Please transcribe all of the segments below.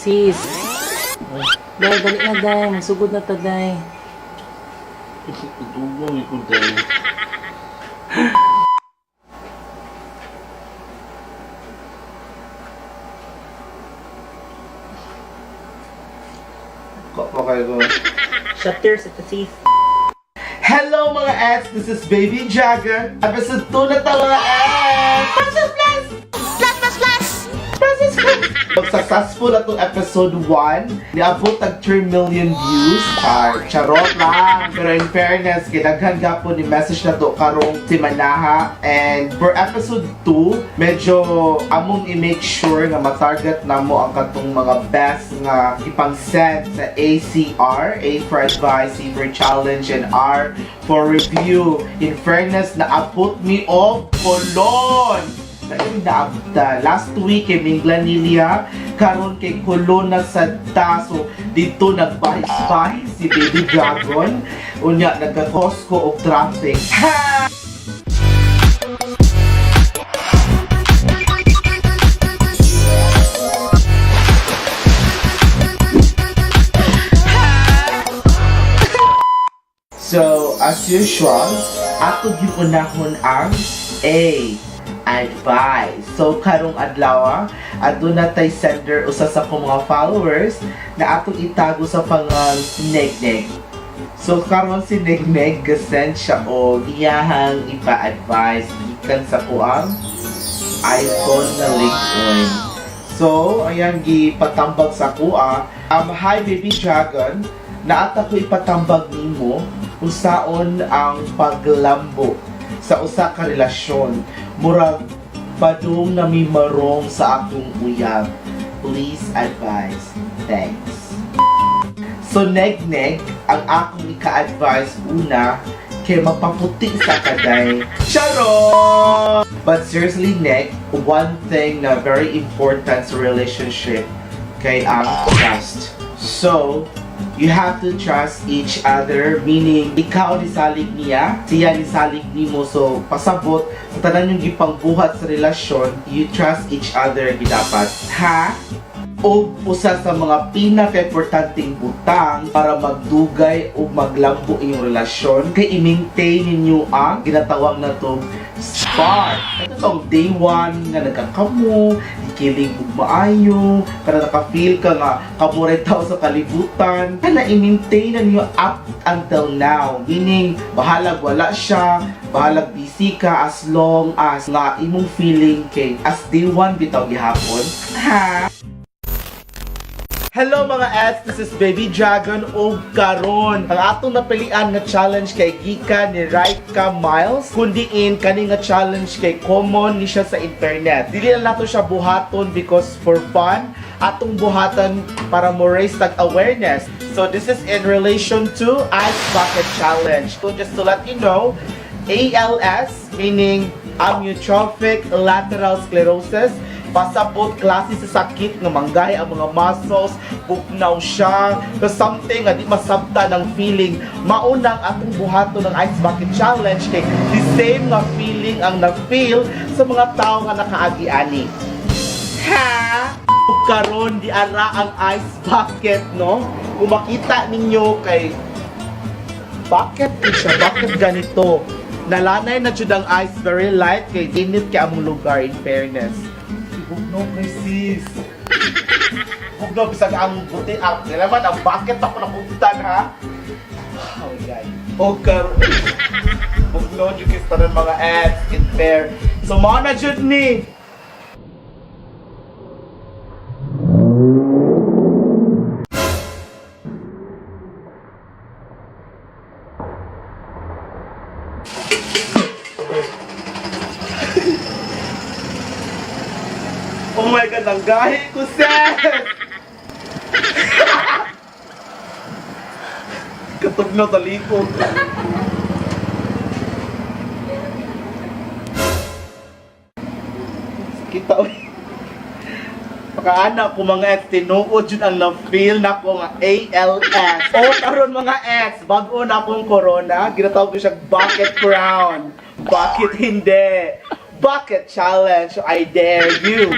Sis. Day, dali na day. Magsugod na ta day. Itubong ikot day. Okay, go. Shutters at the sis. Hello mga ads! This is Baby Jagger. Episode 2 na to mga ads! Successful na itong episode 1. Niabot ang 3 million views. Charot lang. Pero in fairness, kinaghan po ni message na to karong si Manaha. And for episode 2, medyo among i-make sure nga matarget na mo ang katong mga best nga ipang-send sa ACR, A for Advice, C for Challenge, and R for Review. In fairness, naabot mi og Colon! Last week kay Mingla Nilia, karon kay Colon na sa taso dito nagbahis-bahis si Baby Dragon. Unya nagka-cause ko of traffic. Ha! So, as usual, ato giunahon ang A. Advice. So, karong adlaw, adto na tay sender usa sa akong mga followers na atong itago sa pangal Neg-Neg. So, karon si Neg-Neg gasend siya o iyahang ipa-advise gikan sa kuang iPhone na link-on. So, ayan gipatambag sa kuha. Hi Baby Dragon, naata ko ipatambag nimo usaon ang paglambo sa usa ka relasyon. Murag padung na mimarong sa akong uyab. Please advise. Thanks. So Neg-Neg, ang akong ika-advise una kay mapaputi sa kaday. Charot! But seriously, Neg, one thing na very important sa relationship kay ang trust. So, you have to trust each other, meaning ikaw nisalig niya, siya nisalig nimo. So pasabot sa tanan yung gipangbuhat sa relasyon, you trust each other gidapat. Ha? O usa sa mga pinaka-importanting butang para magdugay o maglambo inyong relasyon kay i-maintain ninyo ang ginatawag na to spark. Ito tong day 1 nga nagkakamo, ikilig ug maayo, para naka-feel ka nga kamuray tao sa kalibutan, kana i-maintain na ninyo up until now. Meaning, bahalag wala siya, bahalag busy ka, as long as nga imong feeling kay as day 1 bitaw gihapon. Ha? Hello mga ads, this is Baby Dragon o karon. Ang atong napilian nga challenge kay gikan ni Raika Miles, kundiin kani nga challenge kay common ni siya sa internet. Dili lang nato siya buhaton because for fun, atong buhatan para mo raise tag awareness. So this is in relation to Ice Bucket Challenge. So just to let you know, ALS meaning amyotrophic lateral sclerosis, pasabot klase sa sakit nga manggahi ang mga muscles, bugnaw siya, or something nga di masabta ng feeling. Maunang atong buhato ng Ice Bucket Challenge kay the same nga feeling ang na-feel sa mga tao nga nakaagi-ani. Ha? Karon di ara ang ice bucket, no? Kung makita ninyo kay bucket siya, bucket ganito. Nalanay na jud ang ice, very light kay init kay among lugar, in fairness. Bugno kay sis. Bugno bisag ang buti up. Naman ang bucket ako napuntan ha. Oh god. Okay. Bugno jud kay tanan mga ads, in fair. So mo na jud ni. Oh my god, ang gahi ko, sis! Katugno sa likod. Kita, uy. Pagkaanak ko mga ex, tinuod yun ang na-feel na ko nga ALS. O karon mga ex, bago na akong corona, ginatawag ko siya bucket crown. Bucket hindi. Bucket challenge, I dare you.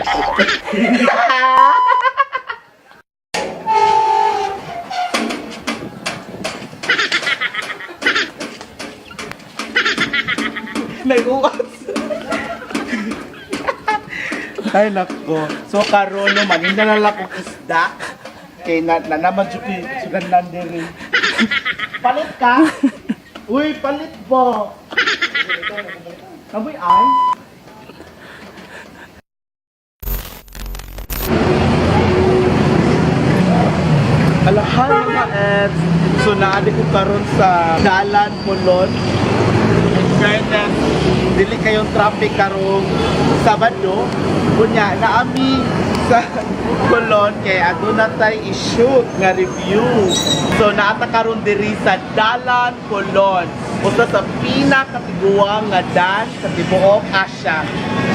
Nag-uwas. Ay, nako. So, karon naman, hindi na lang kong isda. Kaya naman dyan sugan nandiri. Palit ka? Uy, palit po. Kaboy ay? Alahan mga ads. So, naadi ko karon sa Dalan, Colon. In fairness, dili kayong traffic karong Sabado. Kunya, naami sa Colon kay aduna tay i-shoot nga review. So, naata karon diri sa Dalan, Colon. Usa sa pinakatiguang nga dan sa tibuok Asia.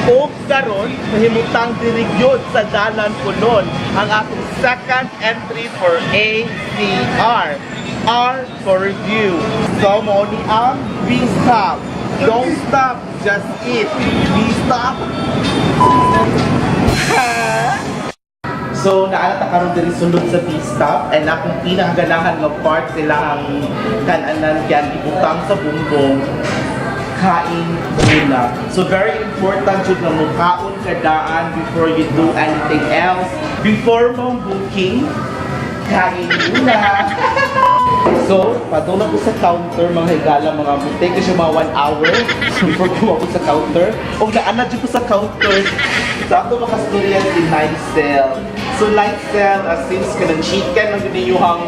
O karon, mahimutang diri gyud sa Dalan, Colon ang atong second entry for ACR. R for review. So, mo ni ang Beestop. Don't stop, just eat. Beestop. So, naalata karon diri sulod sa Beestop and akong pinakaganahan nga part sila ang kananan kyan ibutang sa bumbong kain muna. So, very important jud nga mukaon ka daan before you do anything else. Before mong booking, kain muna. So, padula ko sa counter, mga higala, mga butik, kasi mga 1 hour before ko sa counter. O naanad dyan ko sa counter. So, ako makastorya si night sale. So, night sale, since ka ng chicken, ang ganiyuhang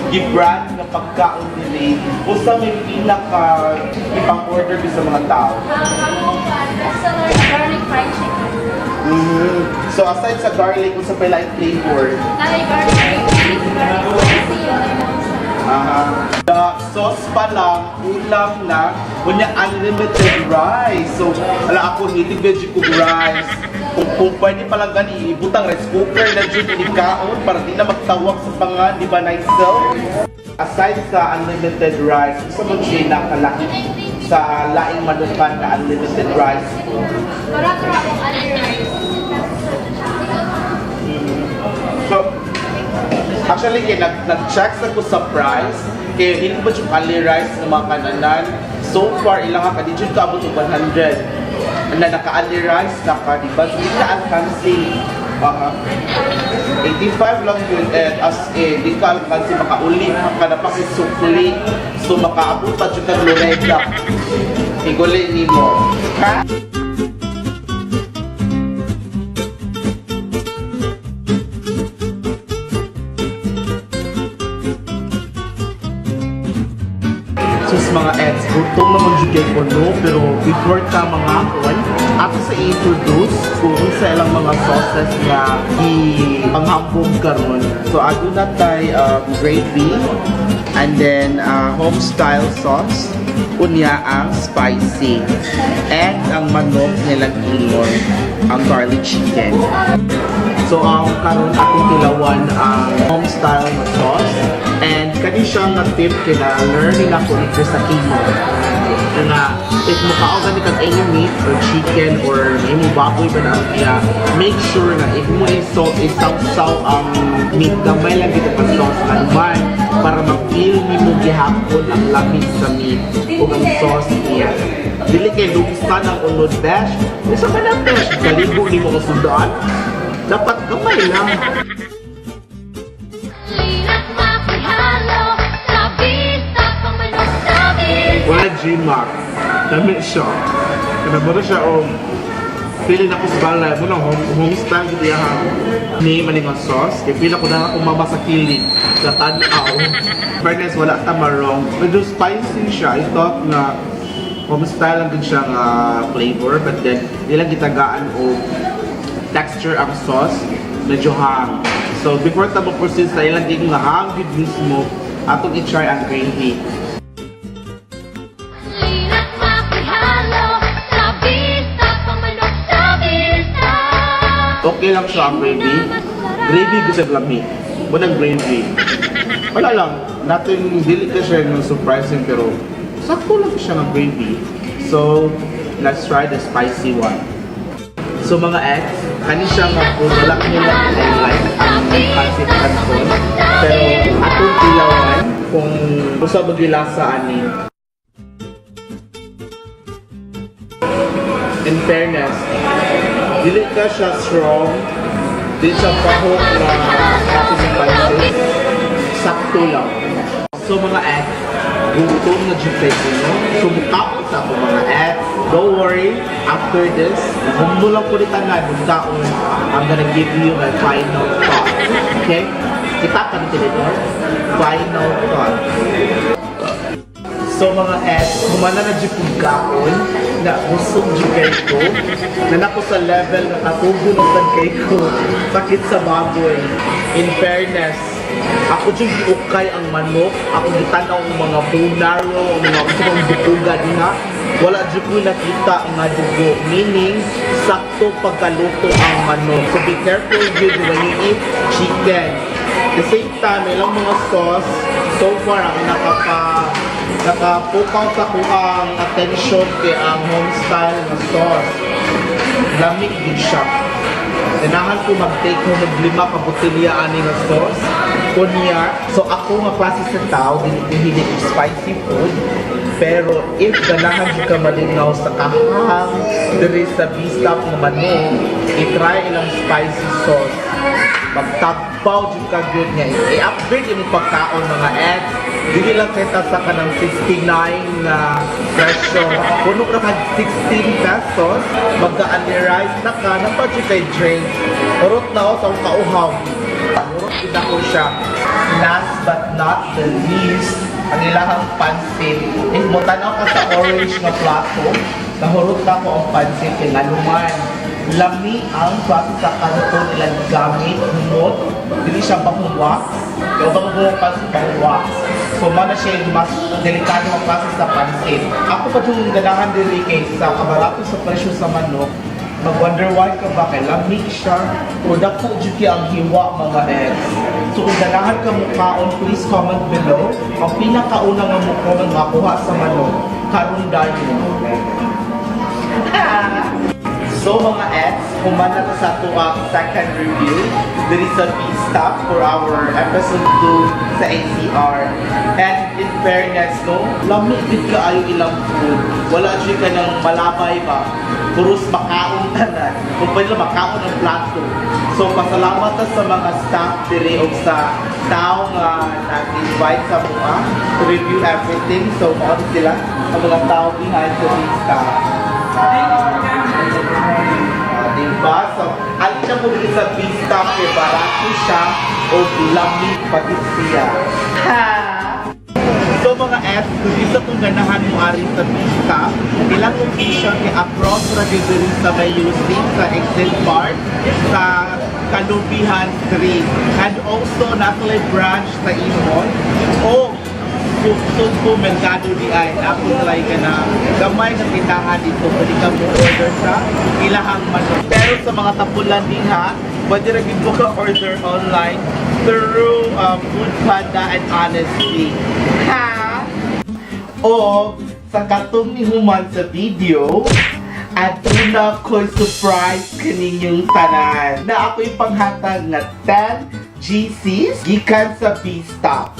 gibrand na pagkaon nila. O sa may pinaka ipang-order sa mga tao. Bestseller, garlic fried chicken. So, aside sa garlic, kung sa pala yung flavor, Garlic garlic spicy, the sauce pa lang, ulam na, kunya unlimited rice. So, ala ako, hindi veggie ko rice. Kung pwede palang gani, ibutang rice cooker na dyan inikaon para di na magtawag sa pangan, di ba nice self? Aside sa unlimited rice, gusto mo siya nakalaki sa laing manukan na unlimited rice. Barato akong other rice. So, actually, nag-check sa ko sa price. Kaya hindi ba yung kali rice na mga kananan. So far, ilang ka, di dyan ka abot ng 100. Na naka-ali rice na ka, di ba? So, hindi ka fancy. 85 lang yun. As in, di ka fancy makauli, makanapakisukli. So, makaabot pa dyan ka Loretta. Iguli ni mo. Ha? Sus mga ads, gutom naman dyan ko no, pero before ka mga kon, ato sa introduce kung sa ilang mga sauces nga ipanghambong karon. So ato na tayo gravy, and then home style sauce, unya ang spicy, and ang manok nilang ilon, ang garlic chicken. So karon atong tilawan ang home style na sauce, and kani siya nga tip kina learning ako ito sa kimo na if mukha ni kag any meat or chicken or any baboy ba na iya, make sure na if mo isaw-saw ang meat, gamay lang dito pa sauce man para mag-feel ni mo gihapon ang lamig sa meat o ang sauce niya. Dili kay lumisan ang unod dash, isa ka na dash, kaligo ni mo kasundaan, dapat gamay lang. Wala G-Mac. Dami siya. Kanabara siya o pili na ko sa balay mo ng homestyle gito yung name maning ang sauce. Kaya pila ko na akong mama sa kilig sa tanaw. Fairness, wala tamarong. Medyo spicy siya. I thought na homestyle lang din siyang flavor, but then ilang gitagaan o texture ang sauce, medyo hang. So before tabo proceed sa ilang din nga hang good mismo, atong i-try ang gravy. Okay lang siya ang gravy. Gravy gusto lang meat. Bunang gravy. Wala lang. Nothing, dili ka siya ng surprising pero sakto lang siya ng gravy. So, let's try the spicy one. So mga ex, kani siya nga kung wala nila like ang pansit canton. Pero atong dilawan kung gusto magilasa ani. in fairness, dili ka siya strong, dili siya pahok na sacrifices, sakto lang. So mga ex, gutom na dyan kayo nyo. So mukhaon sa ako mga ex. Don't worry, after this, humdo lang ko nita na, mukhaon, I'm gonna give you my final thought. Okay? Kita ka nito dito. Final thought. So mga ex, humana na dyan kong gaon, na usog dyan kayo ko, na nako sa level na katugunan kayo ko, sakit sa baboy. In fairness, ako dyan giukay ang manok, ako gitanaw ang mga bunaro, ang mga usapang bukuga na, wala dyan ko nakita ang dugo, meaning, sakto pagkaluto ang manok. So be careful yun when you eat chicken. At the same time, ilang mga sauce, so far ang nakapukaw sa kuang attention kay ang homestyle na sauce. Lamig din siya. Ganahan ko mag-take home ng 5 ka botelya ani nga sauce. Kunya, so ako nga klase sa tao, hindi spicy food. Pero if ganahan ka malinaw sa kahang diri sa Beestop nga manok, i-try ilang spicy sauce. Magtagpaw dyan ka good niya. I-upgrade yung pagkaon mga ads. Dili lang kita sa kanang 69 na presyo. Puno ka kag 16 pesos, magka-ani rice na ka, napadyo kay drink. Urot na o sa kauhaw. Urot din ako siya. Last but not the least, ang ilahang pansit. If mo tanaw ka sa orange na plato, nahurot na ko ang pansit kay naluman. Lami ang klase sa kanto nilang gamit, humot, hindi siya pang-wax. Yung bang pansit pang-wax. So, mana siya yung mas delikado ang klase sa pansit. Ako pa yung ganahan din kay sa kabarato sa presyo sa manok, mag-wonder why ka ba kay lamig siya o dako dyan ang hiwa mga eggs. So kung ganahan ka mukhaon, please comment below ang pinakauna nga mukha ng makuha sa manok. Karong dahil mo. So mga eggs, kumana na sa tuwang second review diri sa Beestop for our episode 2 sa ACR. And in fairness, no, lamig din ka ayo ilang food. Wala dyan ka ng malabay ba? Puros makaon tanan. Kung pwede lang makaon ng plato. So pasalamat sa mga staff diri o sa tao nga nag-invite sa mga to review everything. So maon sila ang mga tao behind the Beestop. Diba? So, alin na po dito sa Beestop kay barato siya o lamig pati siya. Ha! So mga F, kung isa kong ganahan mo ari sa Beestop, ilang location ni across radio sa may using sa exit part sa Kalubihan Street. And also, nasa branch sa Imon. O, so merkado di ay napunlay ka na gamay na tindahan dito, pwede ka mo order sa ilahang manok. Pero sa mga tapulan din ha, pwede rin mo ka order online through Food Panda and Honesty. Ha? O sa katong ni Human sa video, at una ko'y surprise kaninyong tanan na ako'y panghatag na 10 GCs gikan sa Beestop.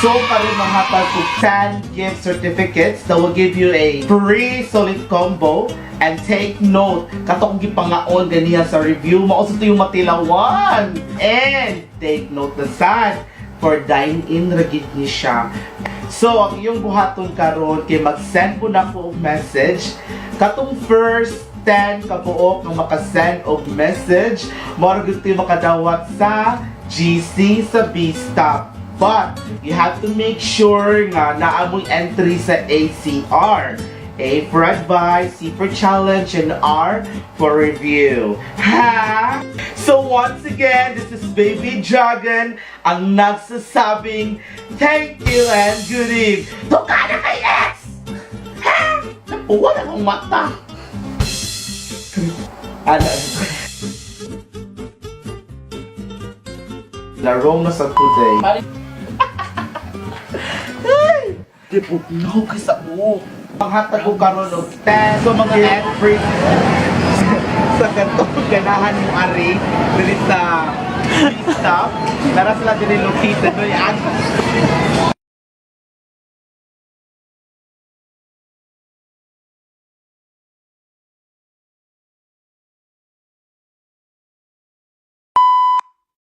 So, karon manghatag ko 10 gift certificates that will give you a free solid combo. And take note, katong gipangaon ganiya sa review, mauso ito yung matilawan. And take note na sad, for dine-in ragid ni siya. So, ang iyong buhaton karon kay mag-send po na ko message. Katong first 10 kabuok ng makasend og message, mao gyud makadawat sa GC sa Beestop. But, you have to make sure nga naamoy entry sa ACR. A for advice, C for challenge, and R for review. Ha? So once again, this is Baby Dragon, ang nagsasabing thank you and good eve. Tuka na kay X! Ha? Napuwan akong mata. Ano? Larong na sa today. Di po, no, kasi ako. Panghatag ko karon og 10 so mga ad-free sa ganitong ganahan mo ari dili sa Beestop. Tara sila dili located no yan.